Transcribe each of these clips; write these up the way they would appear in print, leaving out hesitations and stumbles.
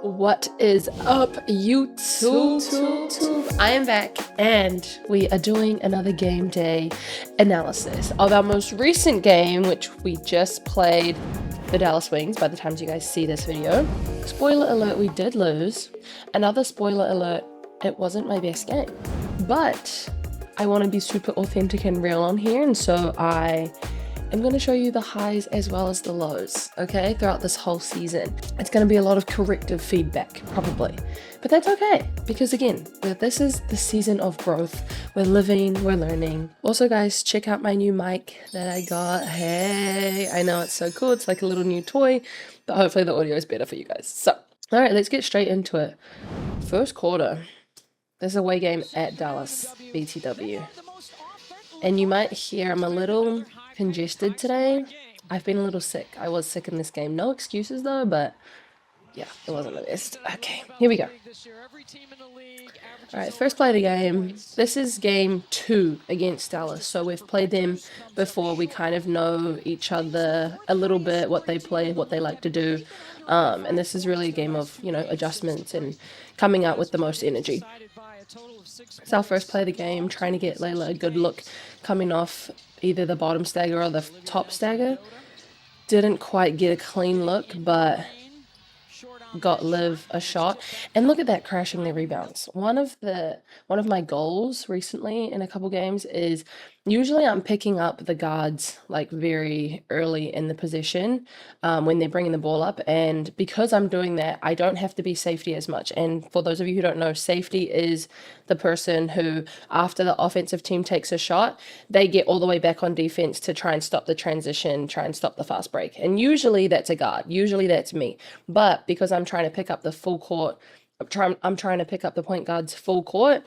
What is up, YouTube? I am back and we are doing another game day analysis of our most recent game, which we just played, the Dallas Wings, by the time you guys see this video. Spoiler alert, we did lose. Another spoiler alert, it wasn't my best game. But I want to be super authentic and real on here, and so I'm going to show you the highs as well as the lows, okay, throughout this whole season. It's going to be a lot of corrective feedback, probably. But that's okay, because again, this is the season of growth. We're living, we're learning. Also, guys, check out my new mic that I got. Hey, I know it's so cool. It's like a little new toy, but hopefully the audio is better for you guys. So, all right, let's get straight into it. First quarter. There's a away game at Dallas, BTW. And you might hear I'm a little congested today. I've been a little sick. I was sick in this game. No excuses though, but yeah, it wasn't the best. Okay, here we go. All right, first play of the game. This is game 2 against Dallas. So we've played them before. We kind of know each other a little bit, what they play, what they like to do. And this is really a game of, adjustments and coming out with the most energy. It's our first play of the game, trying to get Layla a good look coming off either the bottom stagger or the top stagger. Didn't quite get a clean look, but got Liv a shot. And look at that, crashing the rebounds. One of my goals recently in a couple games is usually I'm picking up the guards like very early in the possession when they're bringing the ball up, and because I'm doing that, I don't have to be safety as much. And for those of you who don't know, safety is the person who, after the offensive team takes a shot, they get all the way back on defense to try and stop the transition, try and stop the fast break. And usually that's a guard, usually that's me. But because I'm trying to pick up the full court, I'm trying to pick up the point guard's full court.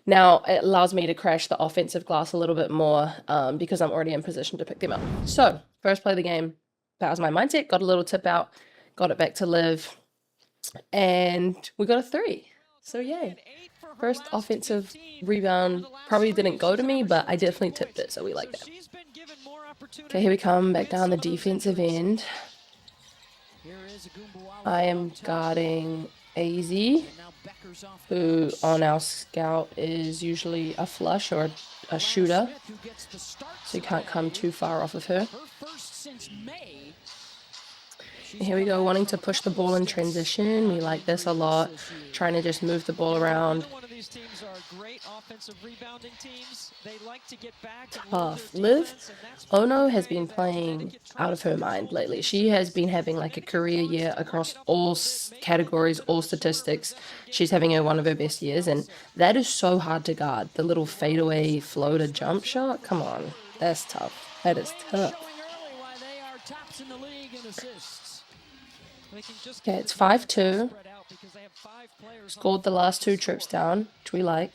Now it allows me to crash the offensive glass a little bit more because I'm already in position to pick them up. So first play of the game, that was my mindset. Got a little tip out, got it back to Liv, and we got a 3. So yay. First offensive rebound probably didn't go to me, but I definitely tipped it, so we like that. Okay, here we come back down the defensive end. I am guarding AZ, who on our scout is usually a flush or a shooter, so you can't come too far off of her. Here we go, wanting to push the ball in transition. We like this a lot, trying to just move the ball around. Tough. Liv Ono has been playing out of her mind lately. She has been having like a career year across all categories, all statistics. She's having one of her best years, and that is so hard to guard. The little fadeaway floater jump shot, come on, that's tough. That is tough. Okay, it's 5-2. Scored the last 2 trips down, which we like.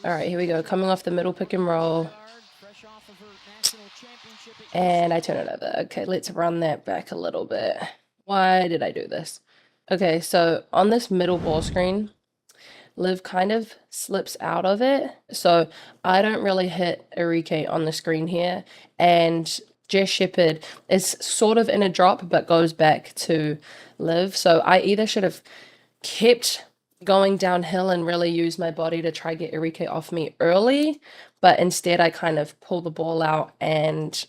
All right, here we go. Coming off the middle pick and roll. And I turn it over. Okay, let's run that back a little bit. Why did I do this? Okay, so on this middle ball screen, Liv kind of slips out of it. So I don't really hit Enrique on the screen here. And Jess Shepherd is sort of in a drop, but goes back to Liv. So I either should have kept going downhill and really use my body to try get Enrique off me early, but instead I kind of pull the ball out and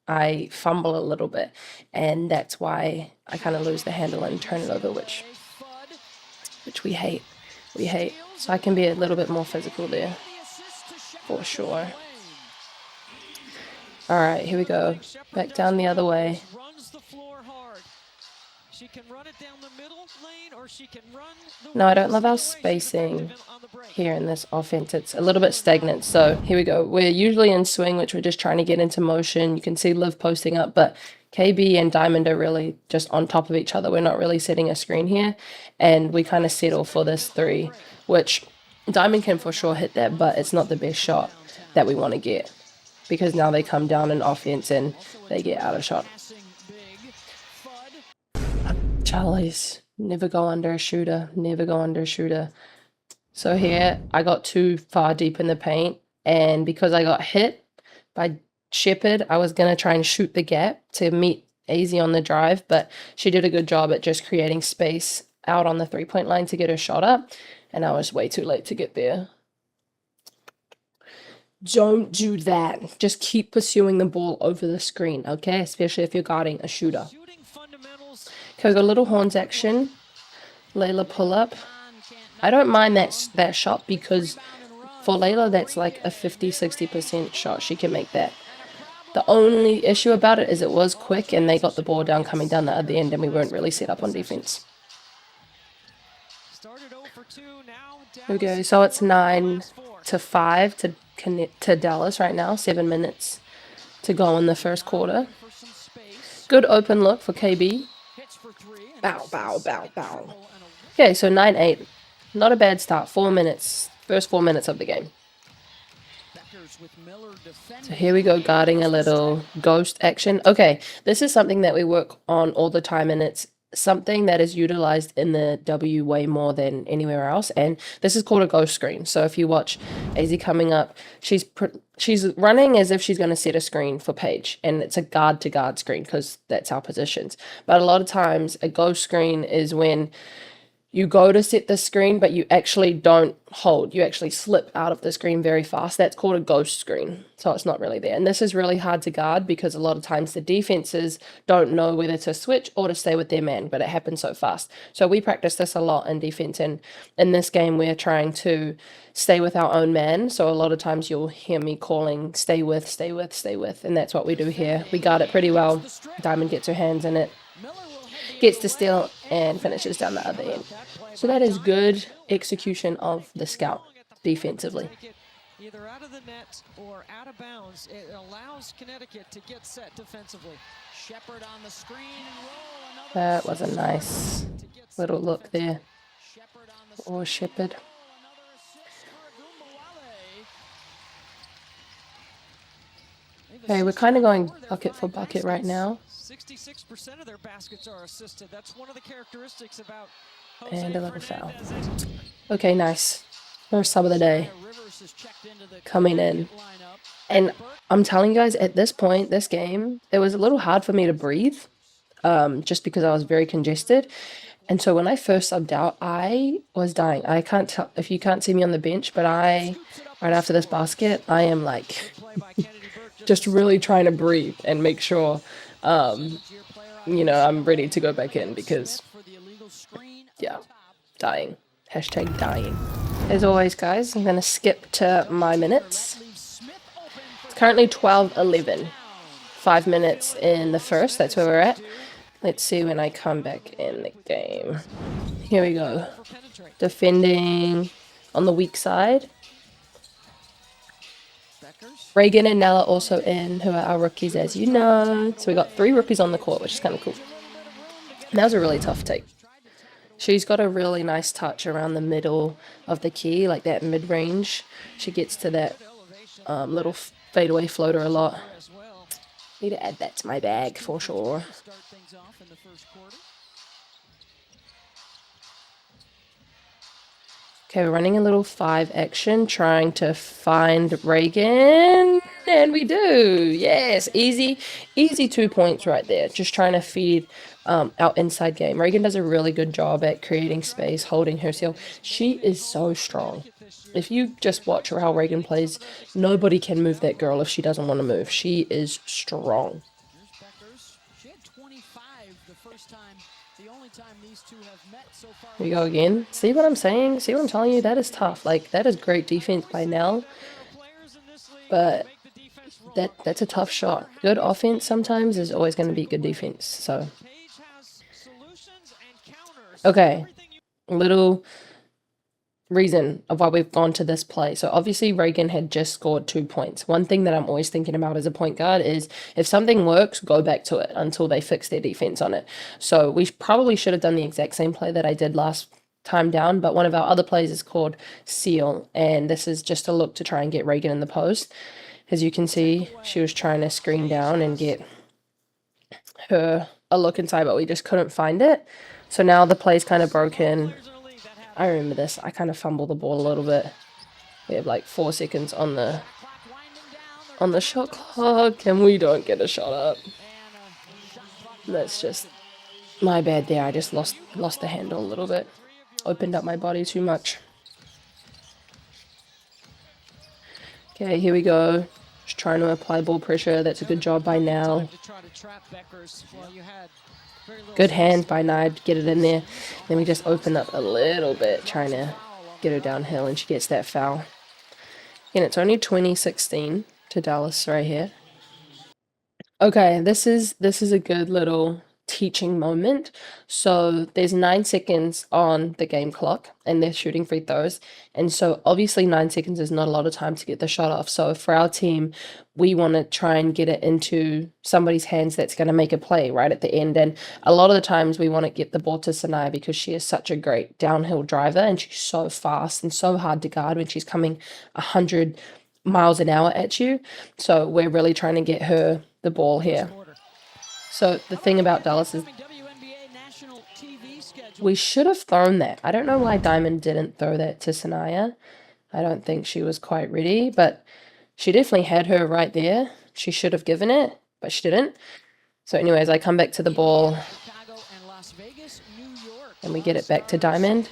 I fumble a little bit, and that's why I kind of lose the handle and turn it over, which we hate. So I can be a little bit more physical there, for sure. All right, here we go. Back down the other way. No, I don't love our spacing here in this offense. It's a little bit stagnant. So here we go. We're usually in swing, which we're just trying to get into motion. You can see Liv posting up, but KB and Diamond are really just on top of each other. We're not really setting a screen here, and we kind of settle for this 3, which Diamond can for sure hit that, but it's not the best shot that we want to get, because now they come down in offense and they get out of shot. Charlie's never go under a shooter, never go under a shooter. So here I got too far deep in the paint, and because I got hit by Shepherd, I was going to try and shoot the gap to meet easy on the drive, but she did a good job at just creating space out on the three-point line to get her shot up, and I was way too late to get there. Don't do that. Just keep pursuing the ball over the screen, okay? Especially if you're guarding a shooter. Okay, we got a little horns action. Layla pull up. I don't mind that shot because for Layla, that's like a 50-60% shot. She can make that. The only issue about it is it was quick and they got the ball down coming down the other end and we weren't really set up on defense. Here we go. So it's 9-5 to connect to Dallas right now. 7 minutes to go in the first quarter. Good open look for KB. Bow, bow, bow, bow. Okay, so 9-8. Not a bad start. 4 minutes. First 4 minutes of the game. So here we go, guarding a little ghost action. Okay, this is something that we work on all the time, and it's something that is utilized in the W way more than anywhere else, and this is called a ghost screen. So if you watch AZ coming up, she's running as if she's going to set a screen for Paige, and it's a guard to guard screen because that's our positions. But a lot of times a ghost screen is when you go to set the screen, but you actually don't hold. You actually slip out of the screen very fast. That's called a ghost screen. So it's not really there. And this is really hard to guard because a lot of times the defenses don't know whether to switch or to stay with their man, but it happens so fast. So we practice this a lot in defense. And in this game, we're trying to stay with our own man. So a lot of times you'll hear me calling, stay with, stay with, stay with. And that's what we do here. We guard it pretty well. Diamond gets her hands in it, gets to steal, and finishes down the other end. So that is good execution of the scout defensively. Either out of the net or out of bounds, it allows Connecticut to get set defensively. Shepard on the screen and roll. That was a nice little look there. Or Shepard. Okay, we're kind of going bucket for bucket right now. 66% of their baskets are assisted. That's one of the characteristics about and a little foul. Okay, nice. First sub of the day coming in. And I'm telling you guys, at this point, this game, it was a little hard for me to breathe just because I was very congested. And so when I first subbed out, I was dying. I can't tell if you can't see me on the bench, but right after this basket, I am like just really trying to breathe and make sure, you know, I'm ready to go back in because yeah, dying. Hashtag dying. As always, guys, I'm going to skip to my minutes. It's currently 12-11. 5 minutes in the first. That's where we're at. Let's see when I come back in the game. Here we go. Defending on the weak side. Reagan and Nella also in, who are our rookies, as you know. So we got 3 rookies on the court, which is kind of cool. And that was a really tough take. She's got a really nice touch around the middle of the key, like that mid-range. She gets to that little fadeaway floater a lot. Need to add that to my bag for sure. Okay, we're running a little 5 action, trying to find Reagan. And we do. Yes, easy 2 points right there. Just trying to feed our inside game. Reagan does a really good job at creating space, holding herself. She is so strong. If you just watch her how Reagan plays, nobody can move that girl if she doesn't want to move. She is strong. Here we go again. See what I'm saying? See what I'm telling you? That is tough. Like, that is great defense by Nell. But that's a tough shot. Good offense sometimes is always going to be good defense. So, okay. Little reason of why we've gone to this play. So obviously Reagan had just scored 2 points. One thing that I'm always thinking about as a point guard is if something works, go back to it until they fix their defense on it. So we probably should have done the exact same play that I did last time down, but one of our other plays is called seal, and this is just a look to try and get Reagan in the post. As you can see, she was trying to screen down and get her a look inside, but we just couldn't find it. So now the play's kind of broken. I remember this. I kind of fumbled the ball a little bit. We have like 4 seconds on the shot clock, and we don't get a shot up. That's just my bad there. I just lost the handle a little bit. Opened up my body too much. Okay, here we go. Just trying to apply ball pressure. That's a good job by now. Good hand by Nye to get it in there. Then we just open up a little bit, trying to get her downhill, and she gets that foul. And it's only 2016 to Dallas right here. Okay, this is a good little teaching moment. So there's 9 seconds on the game clock and they're shooting free throws. And so obviously 9 seconds is not a lot of time to get the shot off. So for our team, we want to try and get it into somebody's hands that's going to make a play right at the end. And a lot of the times we want to get the ball to Sanaya because she is such a great downhill driver and she's so fast and so hard to guard when she's coming 100 miles an hour at you. So we're really trying to get her the ball here. So the thing about Dallas is we should have thrown that. I don't know why Diamond didn't throw that to Sanaya. I don't think she was quite ready, but she definitely had her right there. She should have given it, but she didn't. So anyways, I come back to the ball and we get it back to Diamond.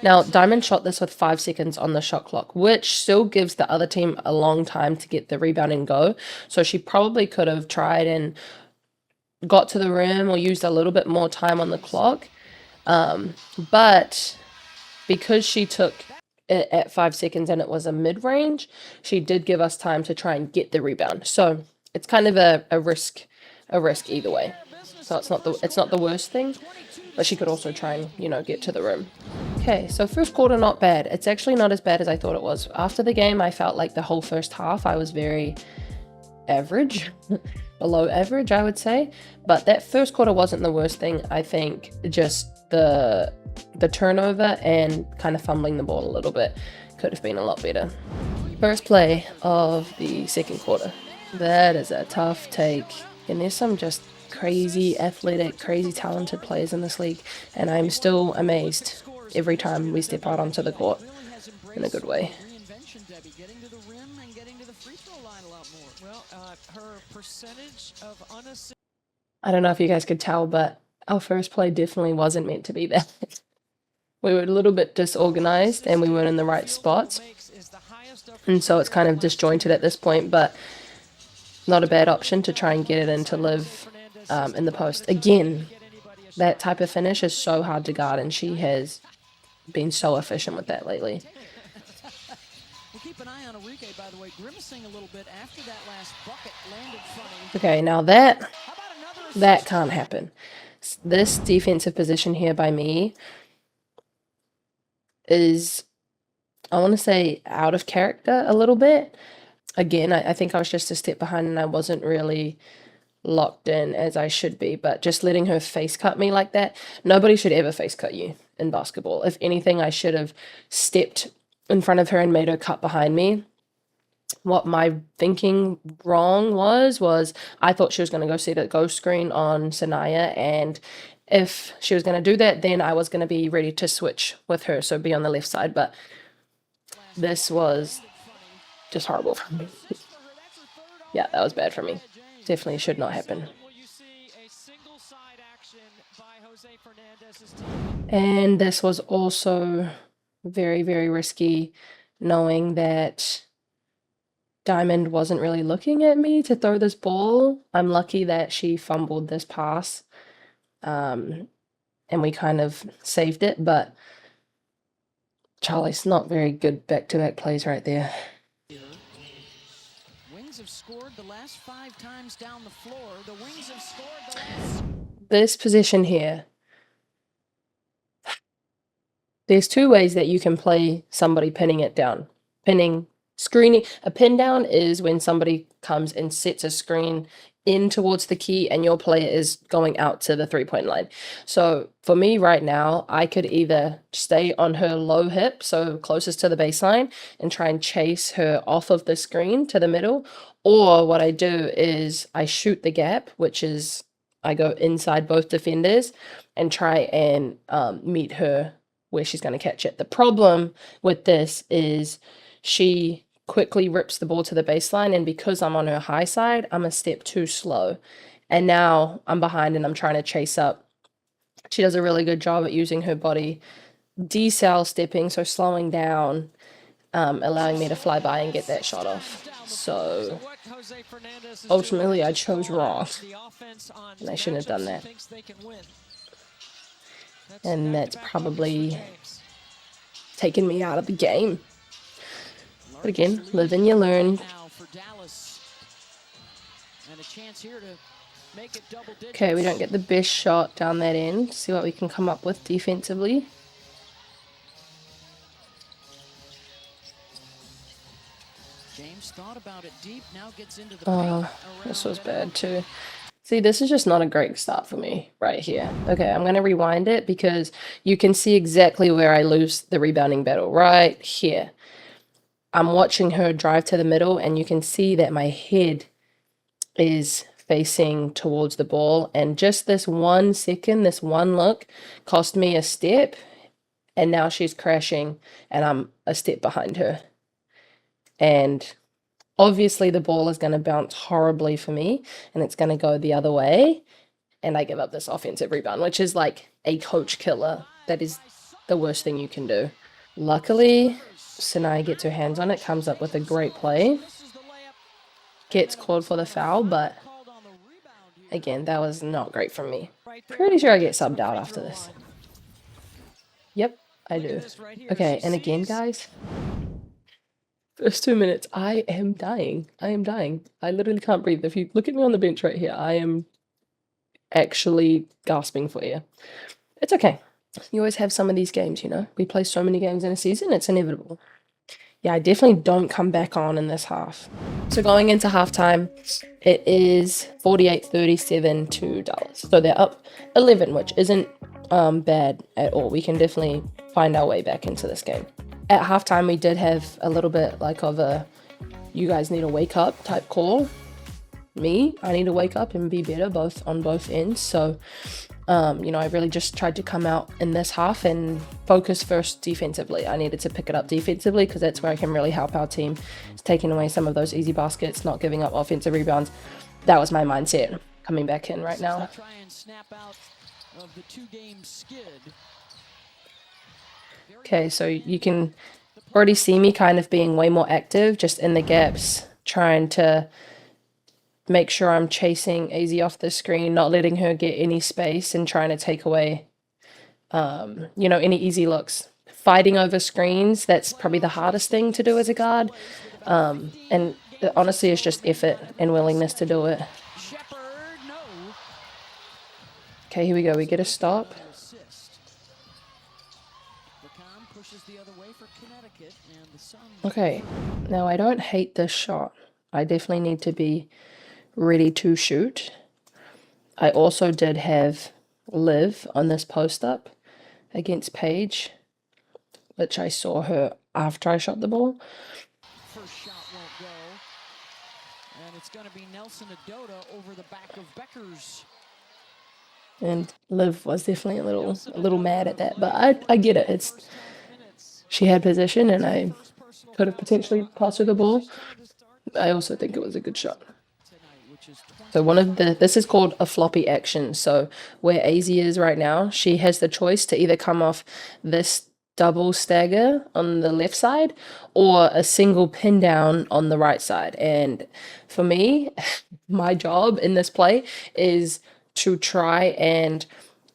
Now, Diamond shot this with 5 seconds on the shot clock, which still gives the other team a long time to get the rebound and go. So she probably could have tried and got to the rim or used a little bit more time on the clock. But because she took it at 5 seconds and it was a mid-range, she did give us time to try and get the rebound. So it's kind of a risk either way. So it's not the worst thing, but she could also try and, you know, get to the rim. Okay, so first quarter, not bad. It's actually not as bad as I thought it was. After the game, I felt like the whole first half I was very average, below average, I would say. But that first quarter wasn't the worst thing. I think just the turnover and kind of fumbling the ball a little bit could have been a lot better. First play of the second quarter. That is a tough take. And there's some just crazy athletic, crazy talented players in this league, and I'm still amazed every time we step out onto the court in a good way. I don't know if you guys could tell, but our first play definitely wasn't meant to be that. We were a little bit disorganized and we weren't in the right spots, and so it's kind of disjointed at this point, but not a bad option to try and get it in to Liv in the post. Again, that type of finish is so hard to guard, and she has been so efficient with that lately. Okay, now that can't happen. This defensive position here by me is, I want to say, out of character a little bit. Again, I think I was just a step behind and I wasn't really locked in as I should be, but just letting her face cut me like that, nobody should ever face cut you in basketball. If anything, I should have stepped in front of her and made her cut behind me. What my thinking wrong was I thought she was going to go set a ghost screen on Sanaya, and if she was going to do that, then I was going to be ready to switch with her, so be on the left side, but this was just horrible for me. Yeah, that was bad for me. Definitely should not happen. And this was also very, very risky, knowing that Diamond wasn't really looking at me to throw this ball. I'm lucky that she fumbled this pass, and we kind of saved it, but Charlie's not very good back-to-back plays right there. Have scored the last 5 times down the floor. The Wings have scored the last... This position here. There's 2 ways that you can play somebody pinning it down. Pinning, screening. A pin down is when somebody comes and sets a screen in towards the key and your player is going out to the 3-point line. So for me right now, I could either stay on her low hip, so closest to the baseline, and try and chase her off of the screen to the middle, or what I do is I shoot the gap, which is I go inside both defenders and try and meet her where she's going to catch it. The problem with this is she quickly rips the ball to the baseline, and because I'm on her high side, I'm a step too slow, And now I'm behind and I'm trying to chase up. She does a really good job at using her body, decel stepping, so slowing down, allowing me to fly by and get that shot off. So ultimately I chose wrong, and I shouldn't have done that. And that's probably taken me out of the game. But again, live and you learn. Okay, we don't get the best shot down that end. See what we can come up with defensively. James thought about it deep, now gets into the Oh, this was bad too. See, this is just not a great start for me right here. Okay, I'm going to rewind it because you can see exactly where I lose the rebounding battle right here. I'm watching her drive to the middle and you can see that my head is facing towards the ball, and just this 1 second, this one look cost me a step, and now she's crashing and I'm a step behind her. And obviously the ball is going to bounce horribly for me and it's going to go the other way, and I give up this offensive rebound, which is like a coach killer. That is the worst thing you can do. Luckily, Sinai gets her hands on it, comes up with a great play, gets called for the foul, but again, that was not great from me. Pretty sure I get subbed out after this. Yep, I do. Okay, and again, guys, first 2 minutes, I am dying. I am dying. I literally can't breathe. If you look at me on the bench right here, I am actually gasping for air. It's okay. You always have some of these games, you know? We play so many games in a season, it's inevitable. Yeah, I definitely don't come back on in this half. So going into halftime, it is 48-37 to Dallas. So they're up 11, which isn't bad at all. We can definitely find our way back into this game. At halftime, we did have a little bit like of a you guys need to wake up type call. I need to wake up and be better on both ends. So you know, I really just tried to come out in this half and focus first defensively. I needed to pick it up defensively because that's where I can really help our team. It's taking away some of those easy baskets, not giving up offensive rebounds. That was my mindset coming back in right now. Okay, so you can already see me kind of being way more active just in the gaps, trying to make sure I'm chasing AZ off the screen, not letting her get any space, and trying to take away, you know, any easy looks. Fighting over screens, that's probably the hardest thing to do as a guard. And honestly, it's just effort and willingness to do it. Okay, here we go. We get a stop. Okay, now I don't hate this shot. I definitely need to be ready to shoot. I also did have Liv on this post up against Paige, which I saw her after I shot the ball. First shot won't go, and it's going to be Nelson Adota over the back of Beckers. And Liv was definitely a little mad at that, but I get it. She had possession and I could have potentially passed her the ball. I also think it was a good shot. So this is called a floppy action. So where AZ is right now, she has the choice to either come off this double stagger on the left side or a single pin down on the right side. And for me, my job in this play is to try and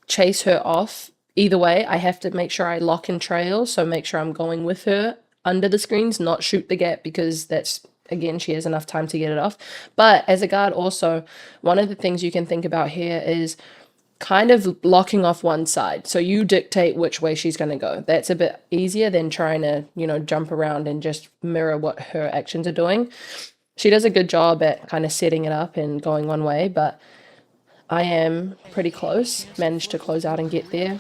chase her off. Either way, I have to make sure I lock and trail, so make sure I'm going with her under the screens, not shoot the gap, because that's, again, she has enough time to get it off. But as a guard also, one of the things you can think about here is kind of locking off one side. So you dictate which way she's going to go. That's a bit easier than trying to, you know, jump around and just mirror what her actions are doing. She does a good job at kind of setting it up and going one way, but I am pretty close, managed to close out and get there.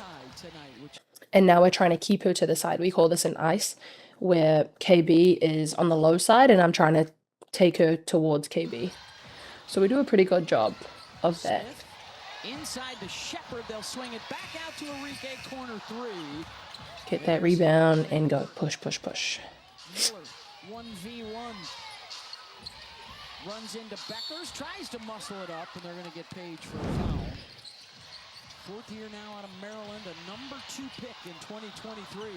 And now we're trying to keep her to the side. We call this an ice, where KB is on the low side and I'm trying to take her towards KB. So we do a pretty good job of that. Inside to Shepard, they'll swing it back out to Enrique, corner three. Get that rebound and go push, push, push. Miller, 1v1. Runs into Beckers, tries to muscle it up, and they're going to get Page for a foul. Fourth year now out of Maryland, a number 2 pick in 2023.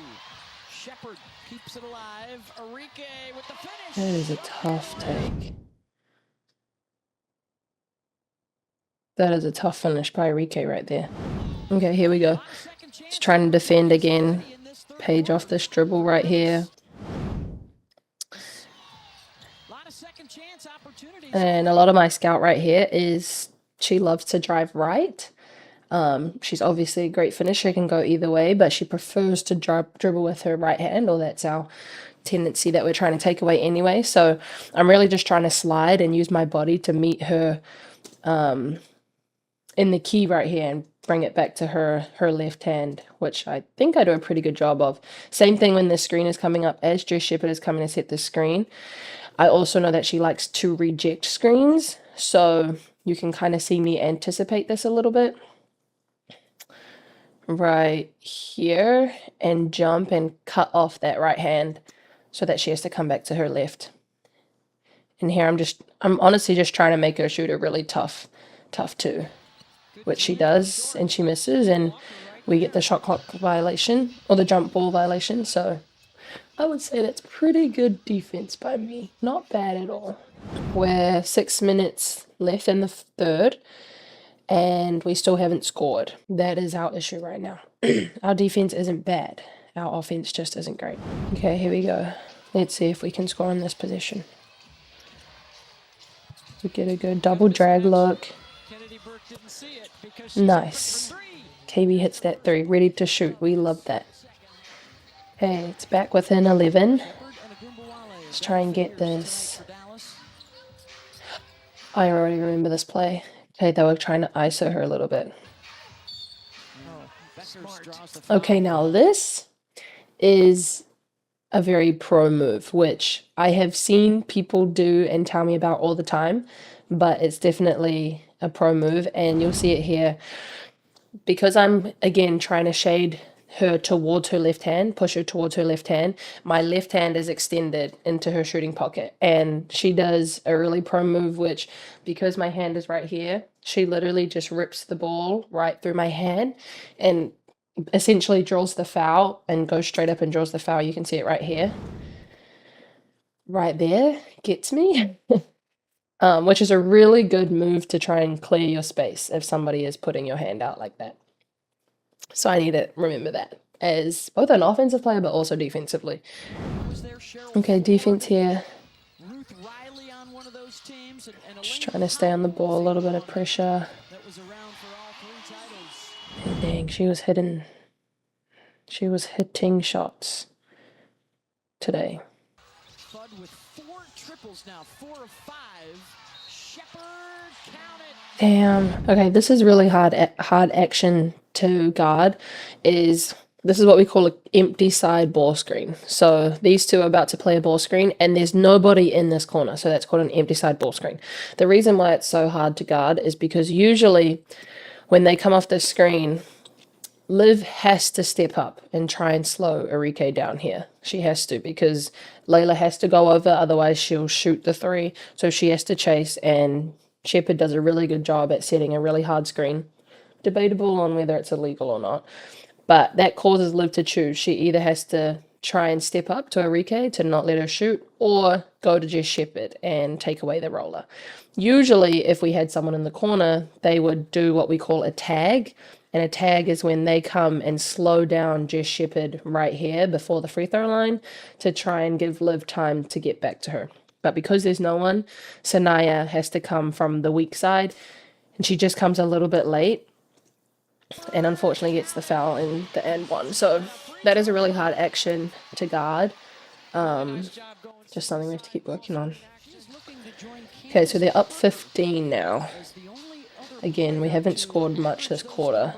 Shepard keeps it alive. Arike with the finish. That is a tough take. That is a tough finish by Arike right there. Okay, here we go. He's trying to defend again. Page off this dribble right here. And a lot of my scout right here is she loves to drive right. She's obviously a great finisher, can go either way, but she prefers to dribble with her right hand, or that's our tendency that we're trying to take away anyway. So I'm really just trying to slide and use my body to meet her in the key right here and bring it back to her left hand, which I think I do a pretty good job of. Same thing when the screen is coming up. As Jess Shepard is coming to set the screen, I also know that she likes to reject screens, so you can kind of see me anticipate this a little bit right here and jump and cut off that right hand so that she has to come back to her left. And here I'm honestly just trying to make her shoot a really tough 2, which she does, and she misses, and we get the shot clock violation, or the jump ball violation. So I would say that's pretty good defense by me. Not bad at all. We're 6 minutes left in the third, and we still haven't scored. That is our issue right now. Our defense isn't bad. Our offense just isn't great. Okay, here we go. Let's see if we can score in this position. We get a good double drag look. Nice. KB hits that 3, ready to shoot. We love that. Okay, it's back within 11. Let's try and get this. I already remember this play. Okay, they were trying to ISO her a little bit. Okay, now this is a very pro move, which I have seen people do and tell me about all the time, but it's definitely a pro move, and you'll see it here. Because I'm, again, trying to shade her towards her left hand, push her towards her left hand, my left hand is extended into her shooting pocket, and she does a really pro move, which, because my hand is right here, she literally just rips the ball right through my hand and essentially draws the foul and goes straight up and draws the foul. You can see it right here. Right there, gets me. Which is a really good move to try and clear your space if somebody is putting your hand out like that. So I need to remember that as both an offensive player but also defensively. Okay, defense here. Just trying to stay on the ball, a little bit of pressure. And dang, she was hitting shots today. Damn. Okay, this is really hard action to guard. This is what we call an empty side ball screen. So these two are about to play a ball screen, and there's nobody in this corner, so that's called an empty side ball screen. The reason why it's so hard to guard is because usually when they come off the screen, Liv has to step up and try and slow Arike down here. She has to, because Layla has to go over, otherwise she'll shoot the 3. So she has to chase, and Shepard does a really good job at setting a really hard screen. Debatable on whether it's illegal or not. But that causes Liv to choose. She either has to try and step up to Arike to not let her shoot, or go to Jess Shepard and take away the roller. Usually, if we had someone in the corner, they would do what we call a tag. And a tag is when they come and slow down Jess Shepard right here before the free throw line to try and give Liv time to get back to her. But because there's no one, Sanaya has to come from the weak side, and she just comes a little bit late and unfortunately gets the foul in the end one. So that is a really hard action to guard. Just something we have to keep working on. Okay, so they're up 15 now. Again, we haven't scored much this quarter.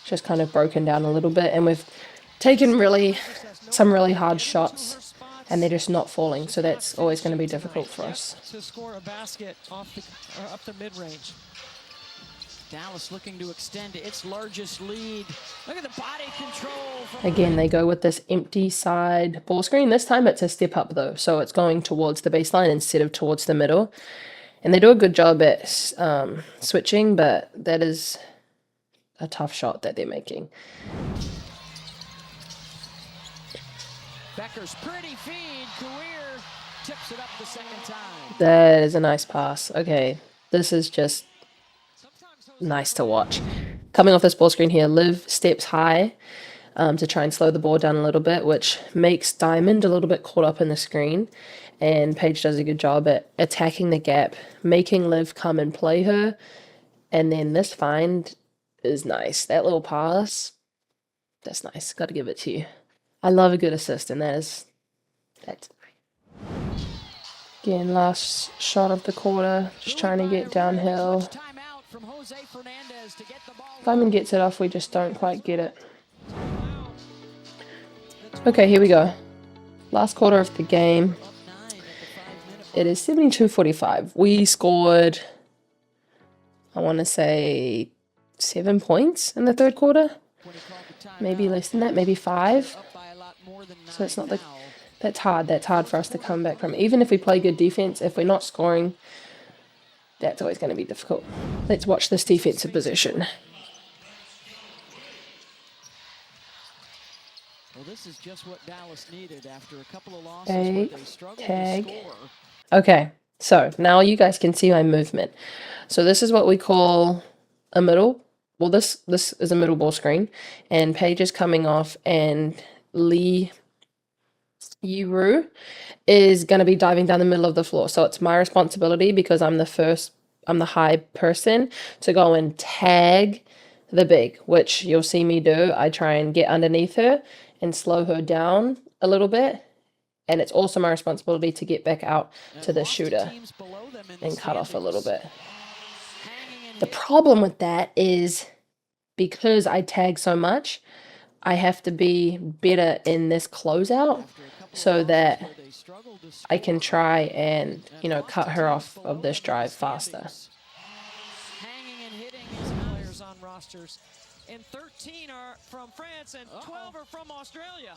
Just kind of broken down a little bit, and we've taken some really hard shots, and they're just not falling. So that's always going to be difficult for us. To score a basket up the mid-range. Dallas looking to extend its largest lead. Look at the body control. Again, they go with this empty side ball screen. This time it's a step up though, so it's going towards the baseline instead of towards the middle. And they do a good job at switching, but that is a tough shot that they're making. Becker's pretty feed. Career tips it up the second time. That is a nice pass. Okay, this is just nice to watch. Coming off this ball screen here, Liv steps high to try and slow the ball down a little bit, which makes Diamond a little bit caught up in the screen. And Paige does a good job at attacking the gap, making Liv come and play her. And then this find is nice. That little pass, that's nice. Got to give it to you. I love a good assist, and that's again, last shot of the quarter, just trying to get downhill. Diamond gets it off, we just don't quite get it. Okay, here we go. Last quarter of the game. It is 72-45. We scored, I want to say, 7 points in the third quarter. Maybe less than that, maybe 5. So it's not the... That's hard for us to come back from. Even if we play good defense, if we're not scoring, that's always going to be difficult. Let's watch this defensive possession. Well, this is just what Dallas needed after a couple of losses where they struggled tag. to score. Okay, so now you guys can see my movement. So this is what we call a middle. Well, this is a middle ball screen, and Paige is coming off, and Lee Yuru is going to be diving down the middle of the floor. So it's my responsibility, because I'm the high person, to go and tag the big, which you'll see me do. I try and get underneath her and slow her down a little bit. And it's also my responsibility to get back out to the shooter and cut off a little bit. The problem with that is, because I tag so much, I have to be better in this closeout so that I can try and, cut her off of this drive faster. Hanging and hitting his players on rosters. And 13 are from France and 12 are from Australia.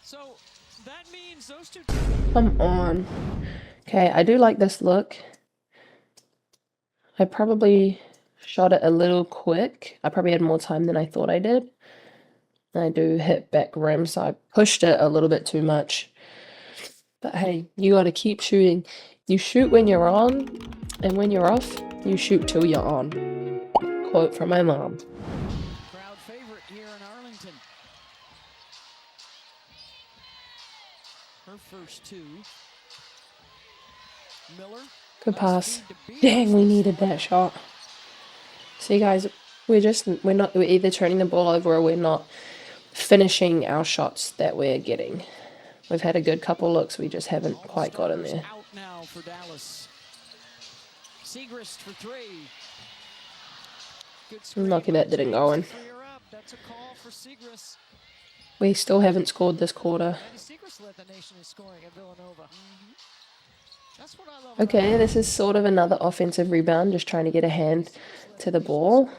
So that means those two... Come on. Okay, I do like this look. I probably shot it a little quick. I probably had more time than I thought I did. I do hit back rim, so I pushed it a little bit too much. But hey, you got to keep shooting. You shoot when you're on, and when you're off, you shoot till you're on. Quote from my mom. Crowd favorite here in Arlington. Her first two. Miller. Good pass. Dang, we needed that shot. See, guys, we're either turning the ball over or we're not finishing our shots that we're getting. We've had a good couple looks, we just haven't quite got in there. Out now for Dallas. Siegrist for 3. Lucky that didn't go in. That's a call for Siegrist. We still haven't scored this quarter. And Siegrist led the nation in scoring at Villanova. That's what I love. Okay, this is sort of another offensive rebound, just trying to get a hand to the ball.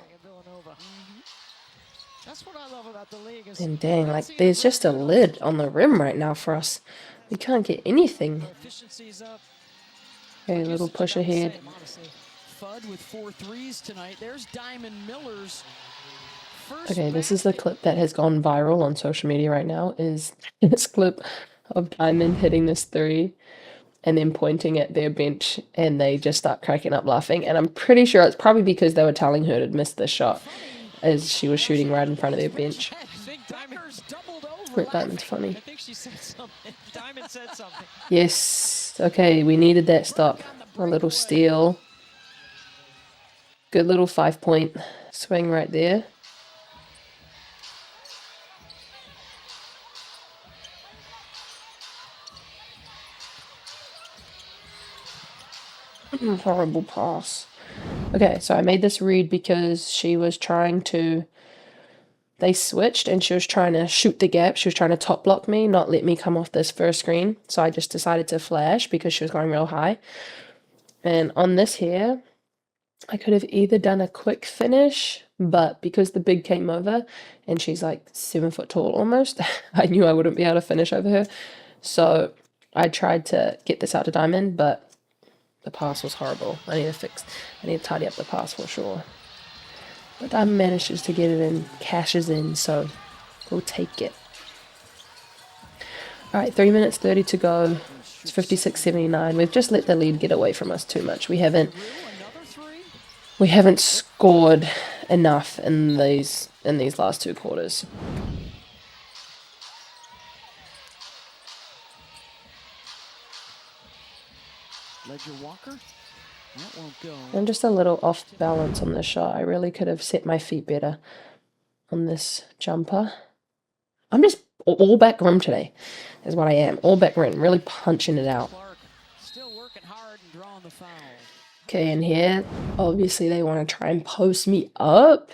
That's what I love about the league. And dang, like, there's just a lid on the rim right now for us. We can't get anything. Okay, a little push ahead. Fudd with 4 threes tonight. There's Diamond Miller's first. Okay, this is the clip that has gone viral on social media right now, is this clip of Diamond hitting this 3 and then pointing at their bench, and they just start cracking up laughing. And I'm pretty sure it's probably because they were telling her to miss this shot, as she was shooting right in front of their bench. Diamond's funny. I think she said something. Diamond said something. Yes. Okay, we needed that stop. A little steal. Good little 5-point swing right there. Horrible pass. Okay, so I made this read because she was trying to... They switched and she was trying to shoot the gap. She was trying to top block me, not let me come off this first screen. So I just decided to flash because she was going real high. And on this here, I could have either done a quick finish, but because the big came over and she's like 7 foot tall almost, I knew I wouldn't be able to finish over her. So I tried to get this out to Diamond, but the pass was horrible. I need to tidy up the pass for sure. But Diamond manages to get it in, cashes in, so we'll take it. Alright, 3 minutes 30 to go. It's 56-79. We've just let the lead get away from us too much. We haven't scored enough in these last 2 quarters. Ledger Walker. That won't go. I'm just a little off balance on this shot. I really could have set my feet better on this jumper. I'm just all back rim today, is what I am. All back rim, really punching it out. Still working hard and drawing the foul. Okay, and here, obviously they want to try and post me up,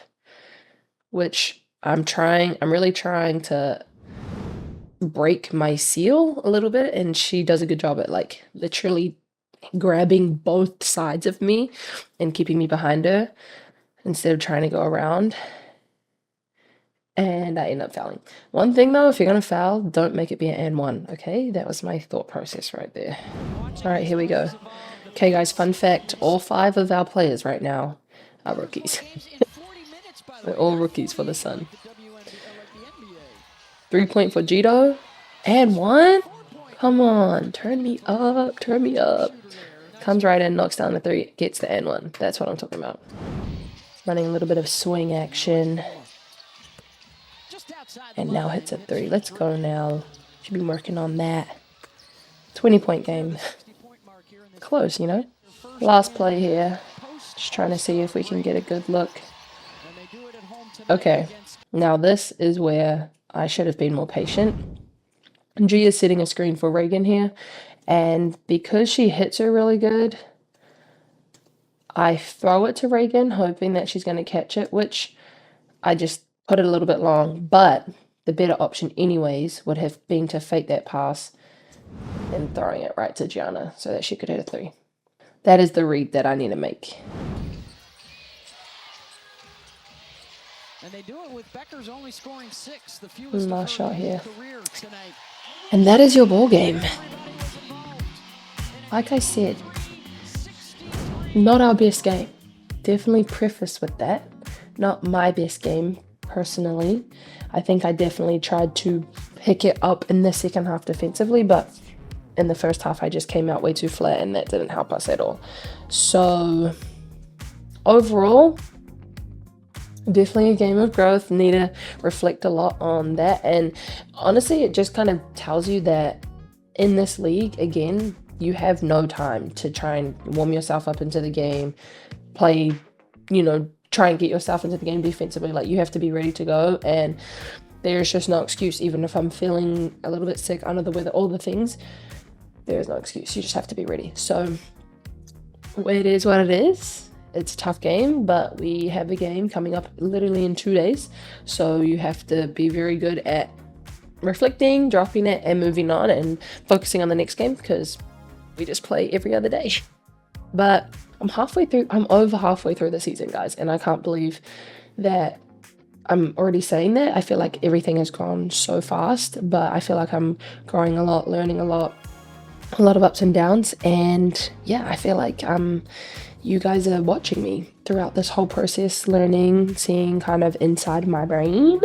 which I'm really trying to break my seal a little bit, and she does a good job at like literally grabbing both sides of me and keeping me behind her instead of trying to go around. And I end up fouling. One thing though, if you're gonna foul, don't make it be an and one, okay? That was my thought process right there. Alright, here we go. Okay guys, fun fact, all 5 of our players right now are rookies. We're all rookies for the Sun. 3-point for Jito. And 1? Come on, turn me up, turn me up. Comes right in, knocks down the 3, gets the and 1. That's what I'm talking about. Running a little bit of swing action. And now hits a 3. Let's go now. Should be working on that. 20-point game. Close, you know. Last play here. Just trying to see if we can get a good look. Okay. Now this is where I should have been more patient. G is setting a screen for Reagan here. And because she hits her really good, I throw it to Reagan, hoping that she's going to catch it, which I just put it a little bit long. But the better option anyways would have been to fake that pass and throwing it right to Gianna so that she could hit a 3. That is the read that I need to make. And they do it with Becker's only scoring 6, the fewest last shot here. career tonight. And that is your ball game. Like I said, not our best game. Definitely preface with that. Not my best game, personally. I think I definitely tried to pick it up in the second half defensively, but in the first half I just came out way too flat and that didn't help us at all. So overall, definitely a game of growth. Need to reflect a lot on that, and honestly it just kind of tells you that in this league, again, you have no time to try and warm yourself up into the game, play, you know, try and get yourself into the game defensively. Like, you have to be ready to go, and there's just no excuse. Even if I'm feeling a little bit sick, under the weather, all the things, there is no excuse. You just have to be ready. So it is what it is. It's a tough game, but we have a game coming up literally in 2 days. So you have to be very good at reflecting, dropping it, and moving on and focusing on the next game, because we just play every other day. But I'm over halfway through the season, guys, and I can't believe that I'm already saying that. I feel like everything has gone so fast, but I feel like I'm growing a lot, learning a lot of ups and downs, and yeah, I feel like you guys are watching me throughout this whole process, learning, seeing kind of inside my brain.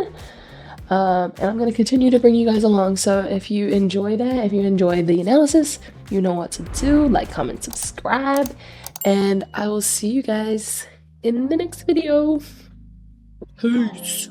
And I'm going to continue to bring you guys along. So if you enjoy that, if you enjoy the analysis, you know what to do. Like, comment, subscribe, and I will see you guys in the next video. Peace.